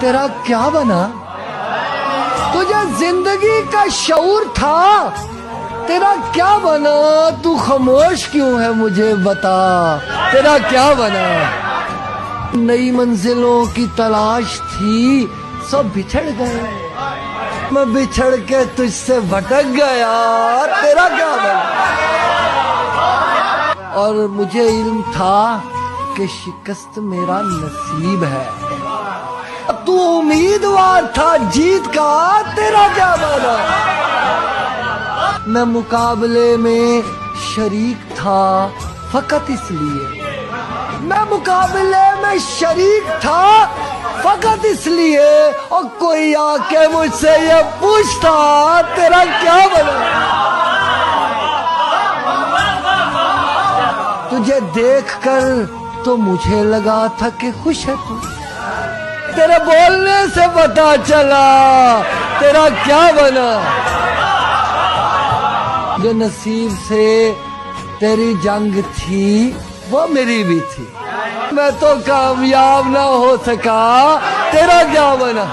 تیرا کیا بنا؟ تجھے زندگی کا شعور تھا، تیرا کیا بنا؟ تو خاموش کیوں ہے مجھے بتا، تیرا کیا بنا؟ نئی منزلوں کی تلاش تھی، سب بچھڑ گئے، میں بچھڑ کے تجھ سے بھٹک گیا، تیرا کیا بنا؟ اور مجھے علم تھا کہ شکست میرا نصیب ہے، تو امیدوار تھا جیت کا، تیرا کیا بنا؟ میں مقابلے میں شریک تھا فقط اس لیے، میں مقابلے میں شریک تھا فقط اس لیے، اور کوئی آ کے مجھ سے یہ پوچھتا تیرا کیا بنا؟ تجھے دیکھ کر تو مجھے لگا تھا کہ خوش ہے تو، تیرے بولنے سے پتا چلا تیرا کیا بنا؟ جو نصیب سے تیری جنگ تھی وہ میری بھی تھی، میں تو کامیاب نہ ہو سکا، تیرا کیا بنا؟